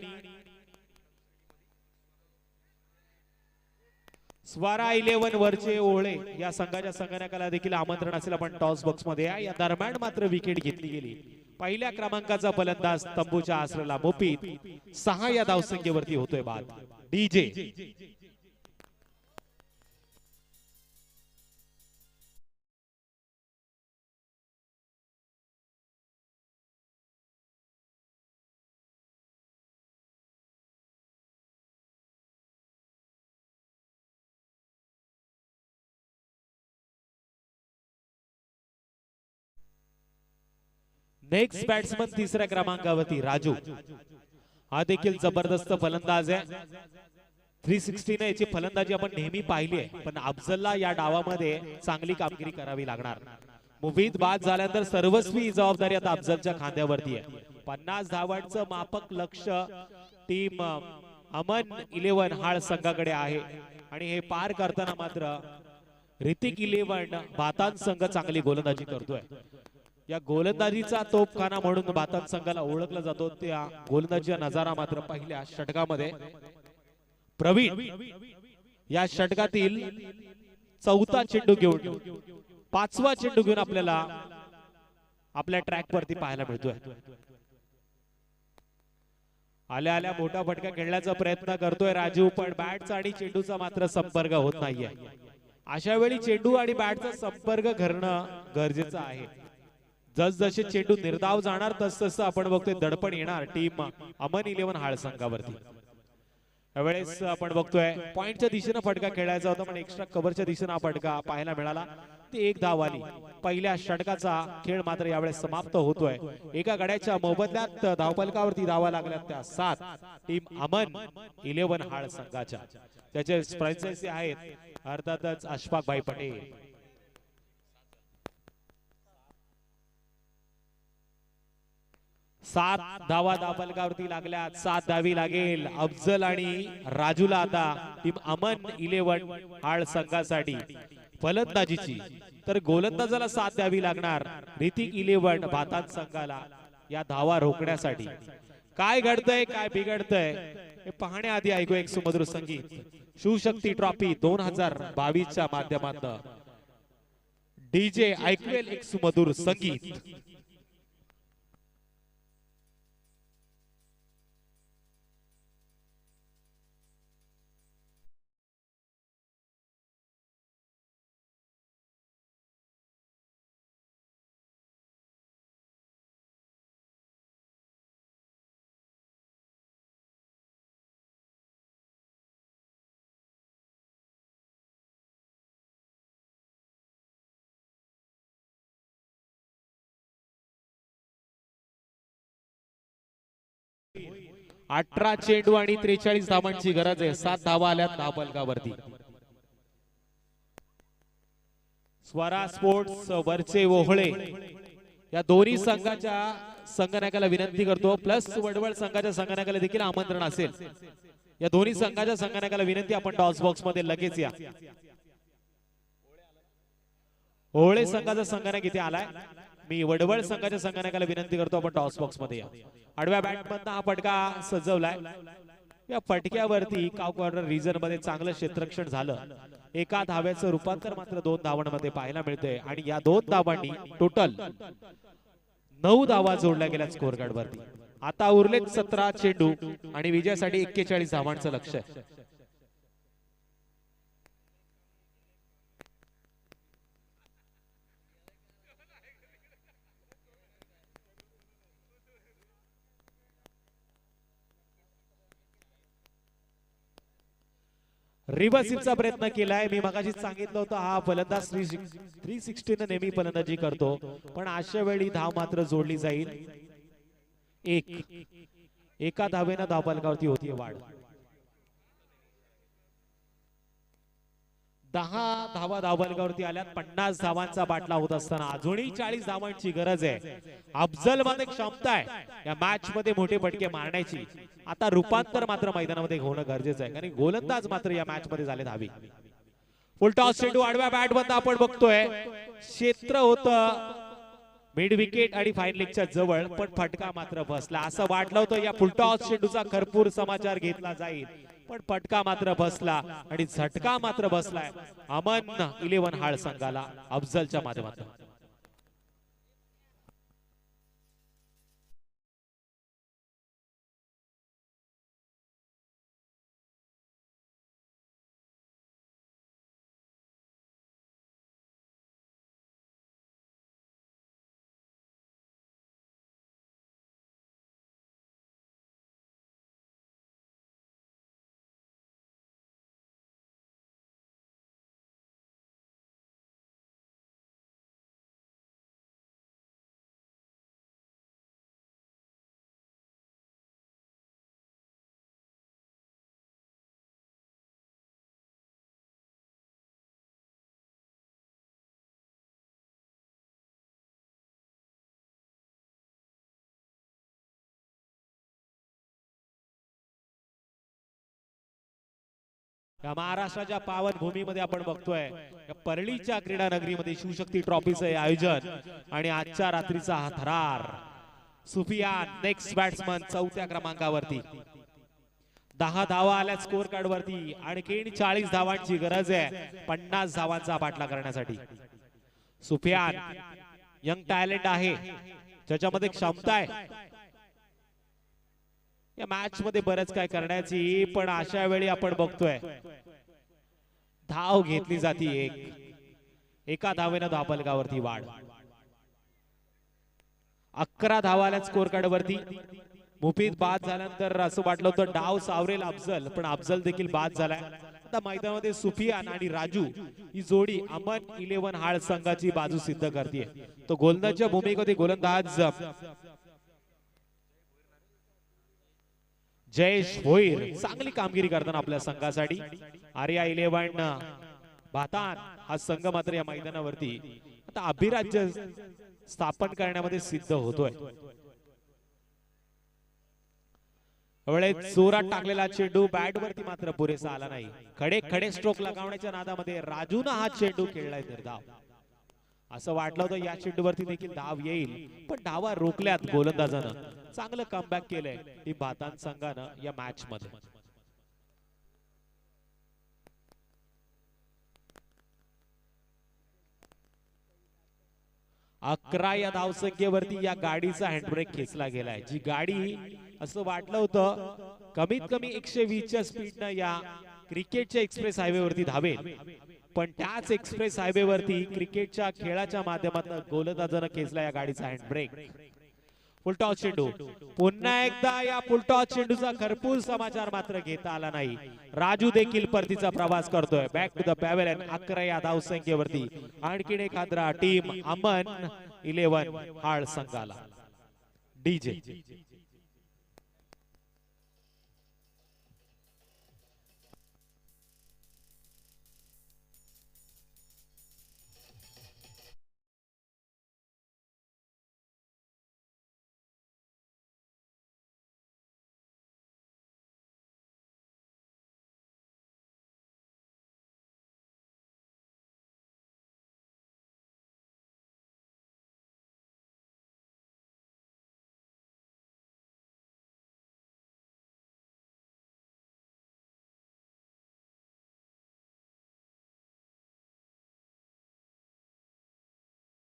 स्वारा 11 वरचे ओहळे या संघाच्या संघनायकाला देखील आमंत्रण असेल आपण टॉस बॉक्स मध्ये या. दरम्यान मात्र विकेट घेतली गेली. पहिल्या क्रमांकाचा फलंदाज तंबूच्या आसराला मोपित 6 या धावसंख्येवरती होतोय बाद. डीजे नेक्स्ट बॅट्समन तिसऱ्या क्रमांकावरती राजू. हा देखील जबरदस्त फलंदाज आहे. 360 ने याची फलंदाजी आपण नेहमी पाहिली आहे पण अफजलला या डावामध्ये चांगली कामगिरी करावी लागणार. मुफीद बाद झाल्यानंतर सर्वस्वी जबाबदारी आता अफजलच्या खांद्यावरती आहे. 50 धावांचं मापक लक्ष टीम अमन 11 हाळ संघाकडे आहे आणि हे पार करताना मात्र ऋतिक 11 भातान संघ चांगली गोलंदाजी करतोय. या गोलंदाजीचा तोफखाना म्हणून भातान संघाला ओळखला जातो. त्या गोलंदाजीचा नजारा मात्र पहिल्या षटकामध्ये प्रवीण या षटकातील चौथा चेंडू घेऊन 5वा चेंडू घेऊन आपल्याला आपल्या ट्रॅक वरती पाहायला मिळतोय. आल्या आल्या मोठा फटका खेळण्याचा प्रयत्न करतोय राजू, पण बॅटचा आणि चेंडूचा मात्र संपर्क होत नाहीये. अशा वेळी चेंडू आणि बॅटचा संपर्क करणं गरजेचं आहे. जसजसे चेंडू निर्धाव जाणार तस आपण बघतोय दडपण येणार टीम अमन 11 हाळ संघावरती. यावेळेस आपण बघतोय पॉइंटच्या दिशेने फटका खेळायचा होता, पण एक्स्ट्रा कव्हरच्या दिशेने हा फटका पाहायला मिळाला. ती एक धाव आली. पहिल्या षटकाचा खेळ मात्र यावेळेस समाप्त होतोय. एका गड्याच्या मोबदल्यात धावफलकावरती धावा लागल्या त्या 7 टीम अमन 11 हाळ संघाच्या. त्याचे फ्रँचायझी आहेत अर्थातच अशफाक भाई पटेल. 7 धावा धावफलकावरती लागल्या. 7 धावी लागेल अफजल आणि राजूला. आता टीम अमन 11 हाळ संघासाठी फलंदाजीची, तर गोलंदाजाला 7 द्यावी लागणार ऋतिक 11 भातान संघाला या धावा रोखण्यासाठी. काय घडतंय काय बिघडतंय हे पाहण्याआधी ऐकू एक सुमधुर संगीत. शिवशक्ती ट्रॉफी 2022 च्या माध्यमातून डीजे ऐकवेल एक सुमधुर संगीत. होईल 18 चेंडू आणि 43 धावांची गरज आहे. 7 धावा आल्यात धावफलकावरती. स्वरा स्पोर्ट्स वरचे ओहळे या दोन्ही संघाच्या संघनायकाला विनंती करतो, प्लस वडवळ संघाच्या संघनायकाला देखील आमंत्रण असेल. या दोन्ही संघाच्या संघनायकाला विनंती, आपण टॉस बॉक्स मध्ये लगेच या. ओहळे संघाचा संघनायक इथे आलाय. मी वडवळ संघाच्या संघनायकाला विनंती करतो, आपण टॉस बॉक्स मध्ये या. आडव्या बॅटमधनं हा फटका सजवलाय. या फटक्यावरती काव कॉर्नर रिजन मध्ये चांगलं क्षेत्ररक्षण झालं. एका धाव्याचं रूपांतर मात्र 2 धावांमध्ये पाहायला मिळतंय आणि या 2 धावांनी टोटल 9 धावा जोडल्या गेल्या स्कोर कार्ड वरती. आता उरलेत 17 चेंडू आणि विजयासाठी 41 धावांचं लक्ष आहे. रिव्हर्सिपचा प्रयत्न केलाय. मी मगाशीच सांगितलं होतं हा फलंदाज 360 ने नेहमी फलंदाजी करतो, पण अशा वेळी धाव मात्र जोडली जाईल. एका धावेनं धावफलकावरती होतीये वाढ. 10 धावा धावफलकावरती आल्यात. 50 धावांचा बाटला होत असताना अजूनही 40 धावांची गरज आहे. अफजल मध्ये क्षमता आहे या मॅच मध्ये मोठे फटके मारण्याची. आता रूपांतर मात्र मैदानामध्ये होणं गरजेचं आहे, कारण गोलंदाज मात्र या मॅच मध्ये झाले धावी. फुल टॉस चेंडू आडव्या बॅट मध्ये आपण बघतोय. क्षेत्र होतं मिड विकेट आणि फाईन लेगच्या जवळ, पण फटका मात्र बसला. असं वाटलं होतं या फुल टॉस चेंडूचा भरपूर समाचार घेतला जाईल, पण फटका मात्र बसला आणि झटका मात्र बसलाय अमन 11 हाळ संघाला अफजलच्या माध्यमातून. या महाराष्ट्राच्या पावन भूमीमध्ये आपण बघतोय या परळीच्या क्रीडा नगरीमध्ये शिवशक्ती ट्रॉफीचं हे आयोजन आणि आजच्या रात्रीचा हा थरार. सुफियान नेक्स्ट बॅट्समन चौथ्या क्रमांकावरती 10 धावा आल्या स्कोर कार्ड वरती. आणखीन 40 धावांची गरज आहे 50 धावांचा पाठला करण्यासाठी. सुफियान यंग टॅलेंट आहे, ज्याच्यामध्ये क्षमता आहे या मॅच मध्ये बरंच काय करण्याची, पण अशा वेळी आपण बघतोय धाव घेतली जाती. एका धावेनं धावफलकावरती वाढ. 11 धावा आल्या स्कोर कार्ड वरती. मुफीद बाद झाल्यानंतर असं वाटलं होतं डाव सावरेल अफजल, पण अफजल देखील बाद झालाय. आता मैदानामध्ये सुफियान आणि राजू ही जोडी अमन 11 हाळ संघाची बाजू सिद्ध करते. तो गोलंदाजच्या भूमिकेमध्ये गोलंदाज जयेश भोईर चांगली कामगिरी करताना आपल्या संघासाठी. आर्या 11 भातान हा संघ मात्र या मैदानावरती आता अभिराज्य स्थापन करण्यामध्ये सिद्ध होतोय. वेळेत जोरात टाकलेला चेंडू बॅट वरती मात्र पुरेसा आला नाही. खडे खडे स्ट्रोक लगावण्याच्या नादामध्ये राजून हा चेंडू खेळलाय निर्धाव. असं वाटलं होतं या चेंडूवरती देखील धाव येईल, पण धावा रोखल्यात गोलंदाजानं. चांगलं कमबॅक केलंय ही भातान संघानं या मॅच मध्ये. अकरा या धावसंख्येवरती या गाडीचा हँडब्रेक खेचला गेलाय. जी गाडी असं वाटलं होतं कमीत कमी 120च्या स्पीडनं या क्रिकेटच्या एक्सप्रेस हायवे वरती धावेल, पण त्याच एक्सप्रेस हायवे वरती क्रिकेटच्या खेळाच्या माध्यमातून गोलंदाजानं खेचला या गाडीचा हँडब्रेक. फुलटॉस चेंडू. पुन्हा एकदा या फुलटॉस चेंडूचा खरपूस समाचार मात्र घेता आला नाही. राजू देखील परतीचा प्रवास करतोय बॅक टू द पॅव्हेलियन. 11 या धावसंख्येवरती आणखीन एक हादरा टीम अमन 11 हाळ संघाला. डीजे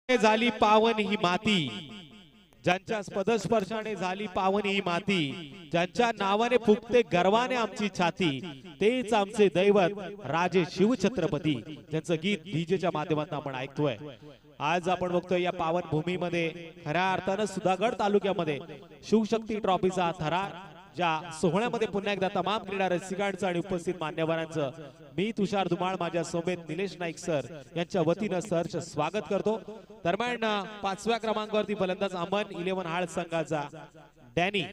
झाली पावन ही माती, ज्यांच्या पदस्पर्शाने झाली पावन ही माती, ज्यांच्या नावाने फुगते गर्वाने आमची छाती, तेच आमचे दैवत राजे शिवछत्रपती, ज्यांचं गीत डीजेच्या माध्यमातून आपण ऐकतोय. आज आपण बघतोय या पावन भूमीमध्ये खऱ्या अर्थानं सुधागड तालुक्यामध्ये शिवशक्ती ट्रॉफीचा थरार. ज्या सोहळ्यामध्ये पुन्हा एकदा तमाम क्रीडा रसिकांचं आणि उपस्थित मान्यवरांचं मी तुषार धुमाळ, माझ्या सोबत निलेश नाईक सर यांच्या वतीनं सरचं स्वागत करतो. दरम्यान 5व्या क्रमांकावरती फलंदाज अमन 11 हाळ संघाचा डॅनी.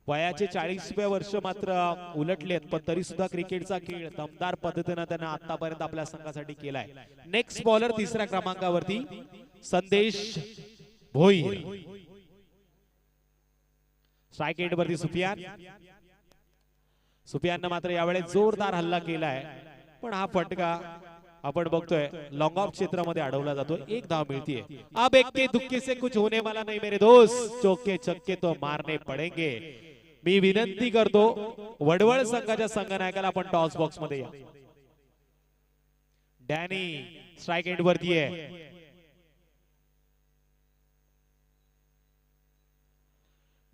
वयाचे 40वे वर्ष मात्र उलटलेत, पण तरी सुद्धा क्रिकेटचा खेळ दमदार पद्धतीने त्यानं आतापर्यंत आपल्या संघासाठी केलाय. नेक्स्ट बॉलर 3ऱ्या क्रमांकावरती संदेश भोईर. स्ट्राइक एंड वरती सुफियान. सुफियाननं मात्र यावेळेस जोरदार हल्ला केलाय, पण हा फटका आपण बघतोय लॉंग ऑफ क्षेत्रामध्ये अडवला जातो. 1 धाव मिळतीये. अब एक्के दुक्के से कुछ होने वाला नहीं मेरे दोस्त, चौके छक्के तो मारने पडेंगे. मी विनंती करतो वडवळ संघाच्या संघनायकाला आपण टॉस बॉक्स मध्ये या. डॅनी स्ट्राइक एंड वरती आहे.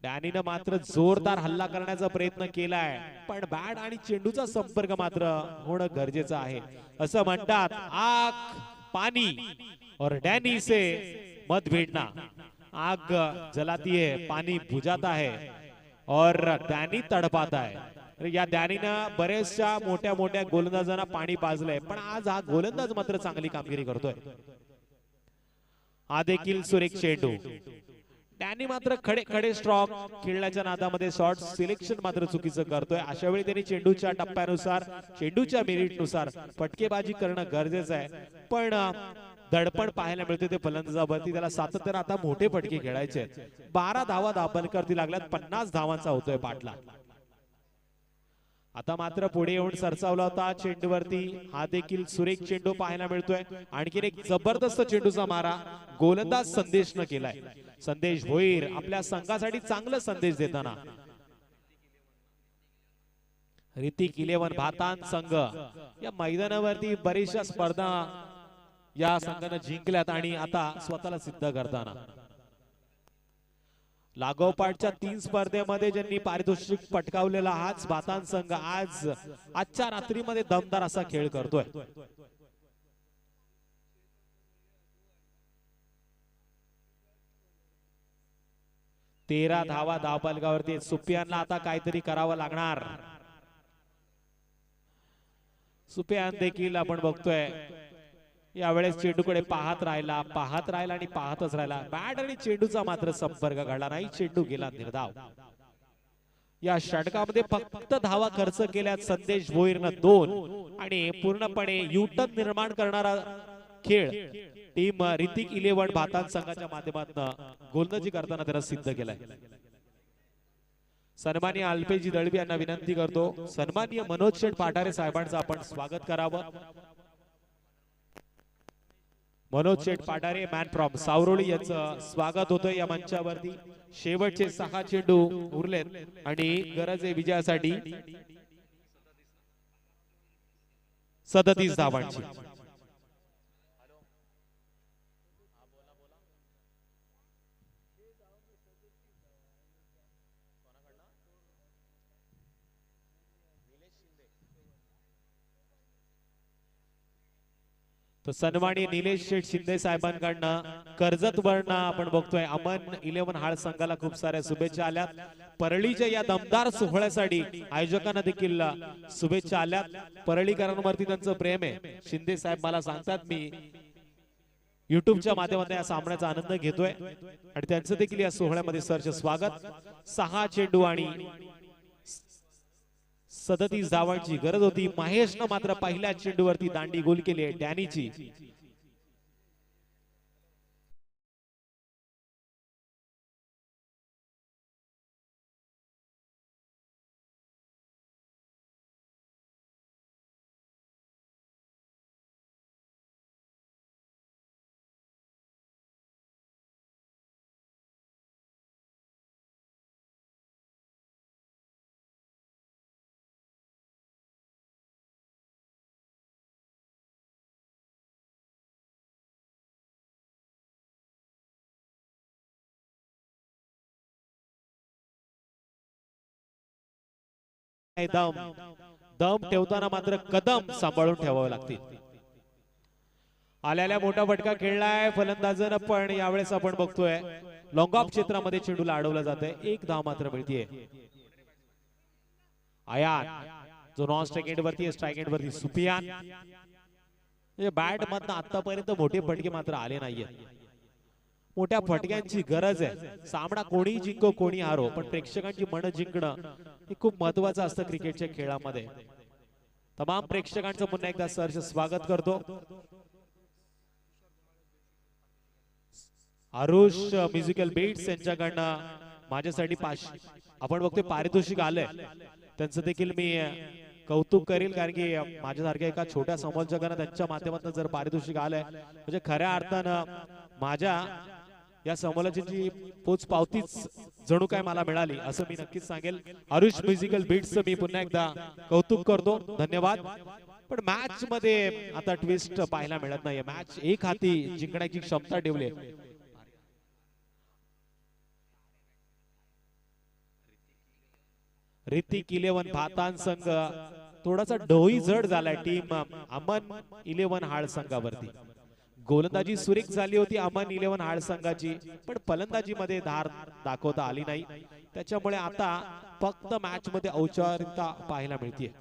डॅनीनं मात्र जोरदार हल्ला करण्याचा प्रयत्न केलाय, पण बॅट आणि चेंडूचा संपर्क मात्र होणं गरजेचं आहे. असं म्हणतात आग पानी और डॅनी से मत भिड़ना. आग जलाती है, पानी बुझाता है और डॅनी तडपाता है. या डॅनीनं बरेचशा मोठ्या मोठ्या गोलंदाजांना पाणी पाजलंय, पण आज हा गोलंदाज मात्र चांगली कामगिरी करतोय. हा देखील सुरेख चेंडू. डॅनी मात्र खडे खडे स्ट्रोक खेळण्याच्या नादामध्ये शॉट सिलेक्शन मात्र चुकीचं करतोय. अशा वेळी त्यांनी चेंडूच्या टप्प्यानुसार, चेंडूच्या मिनिटनुसार फटकेबाजी करणं गरजेचं आहे, पण दडपण पाहायला मिळते ते फलंदाजावरती. त्याला सातत्यानं आता मोठे फटके खेळायचे. 12 धावा धावफलकावरती लागल्यात. 50 धावांचा होतोय पाठला. आता मात्र पुढे येऊन सरसावला होता चेंडूवरती, हा देखील सुरेख चेंडू पाहायला मिळतोय. आणखीन एक जबरदस्त चेंडूचा मारा गोलंदाज संदेश न केलाय. संदेश भोईर आपल्या संघासाठी चांगला संदेश देताना. ऋतिक 11 भातान संघ या मैदानावरती बरीचशा स्पर्धा या संघाने जिंकल्यात आणि आता स्वतःला सिद्ध करताना लागोपाठच्या 3 स्पर्धेमध्ये ज्यांनी पारितोषिक पटकावलेला हाच भातान संघ आजच्या रात्रीमध्ये दमदार असा खेळ करतोय. तेरा धावा धावफलकावरती. सुपियानला आता काहीतरी करावं लागणार. सुपियान देखील आपण बघतोय यावेळेस चेंडूकडे पाहत राहिला आणि पाहतच राहिला. बॅट आणि चेंडूचा मात्र संपर्क घडला नाही. चेंडू गेला निर्धाव. या षटकामध्ये फक्त धावा खर्च केल्यात संदेश भोईरनं 2 आणि पूर्णपणे युटर्न निर्माण करणारा खेळ टीम ऋतिक 11 भातान संघाच्या माध्यमातून गोलंदाजी करताना त्याला सिद्ध केलाय. सन्माननीय अल्पेजी दळवी यांना विनंती करतो, सन्माननीय मनोज शेठ पाठारे साहेबांचं आपण स्वागत करावं. मनोज शेठ पाठारे मॅन फ्रॉम सावरोळी यांचं स्वागत होतंय या मंचावरती. शेवटचे 6 चेंडू उरलेत आणि गरज आहे विजयासाठी 37 धावांची. तो सन्माननीय निलेश शेठ शिंदे साहेबांकडनं कर्जत वरनं आपण बघतोय अमन 11 हाळ संघाला खूप साऱ्या शुभेच्छा आल्यात. परळीच्या या दमदार सोहळ्यासाठी आयोजकांना देखील शुभेच्छा आल्यात. परळीकरांवरती त्यांचं प्रेम आहे. शिंदे साहेब मला सांगतात मी युट्यूबच्या माध्यमातून या सामन्याचा आनंद घेतोय आणि त्यांचं देखील या सोहळ्यामध्ये सरचे स्वागत. 6 चेंडू आणि 37 धावांची गरज होती. महेशनं मात्र पहिल्या चेंडूवरती दांडी गोल केली आहे डॅनीची. दम ठेवताना मात्र कदम सांभाळून ठेवावे लागतील. आल्याला मोठा फटका खेळलाय फलंदाजानं, पण यावेळेस आपण बघतोय लॉंग ऑफ क्षेत्रामध्ये चेंडूला अडवलं जातंय. 1 धाव मात्र मिळतीये. आयान जो नॉन स्ट्राइक एंड वरती, स्ट्राइक एंड वरती सुपियान. बॅट मधनं आतापर्यंत मोठे फटके मात्र आले नाहीये. मोठ्या फटक्यांची गरज आहे. सामना कोणी जिंको कोणी हारो, पण प्रेक्षकांची मन जिंकणं हे खूप महत्वाचं असतं क्रिकेटच्या खेळामध्ये. तमाम प्रेक्षकांचं पुन्हा एकदा सहर्ष स्वागत करतो. आरुष म्युझिकल बीट्स यांच्याकडनं माझ्यासाठी आपण बघतोय पारितोषिक आलंय. त्यांचं देखील मी कौतुक करेल, कारण की माझ्यासारख्या एका छोट्या समालोचकांना त्यांच्या माध्यमातून जर पारितोषिक आलंय म्हणजे खऱ्या अर्थानं माझ्या या समालोचनाची पोच पावतीच जणू काय मला मिळाली असं मी नक्कीच सांगेल. आरुष म्युझिकल बीट्सचं मी पुन्हा एकदा कौतुक करतो, धन्यवाद. पण मॅच मध्ये आता ट्विस्ट पाहायला मिळत नाहीये. मॅच एक हाती जिंकण्याची क्षमता ठेवली. ऋतिक 11 भातान संघ थोडासा डोई जड झालाय टीम अमन 11 हाळ संघावरती. गोलंदाजी सुरेख झाली होती अमन 11 हाळ संघाची, पण फलंदाजी मध्ये धार दाखवता आली नाही. त्याच्यामुळे आता फक्त मॅच मध्ये औपचारिकता पाहायला मिळते.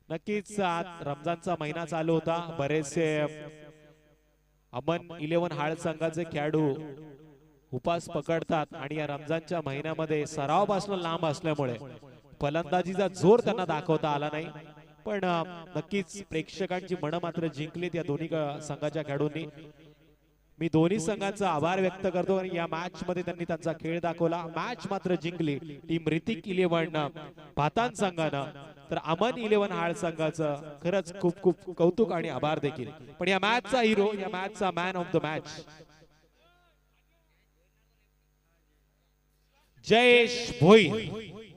नक्कीच आज रमजानचा महिना चालू होता. बरेचसे अमन 11 हाळ संघाचे खेळाडू उपास पकडतात आणि या रमजानच्या महिन्यामध्ये सरावापासून लांब असल्यामुळे फलंदाजीचा जोर त्यांना दाखवता आला नाही. पण नक्कीच प्रेक्षकांची मन मात्र जिंकलीत या दोन्ही संघाच्या खेळाडूंनी. मी दोन्ही संघांचा आभार व्यक्त करतो आणि या मॅच मध्ये त्यांनी त्यांचा खेळ दाखवला. मॅच मात्र जिंकली टीम ऋतिक 11 भातान संघानं. तर अमन 11 हाळ संघाचं खरंच खूप खूप कौतुक आणि आभार देखील. पण या मॅचचा हिरो, या मॅचचा man of the match Jayesh Bhoir.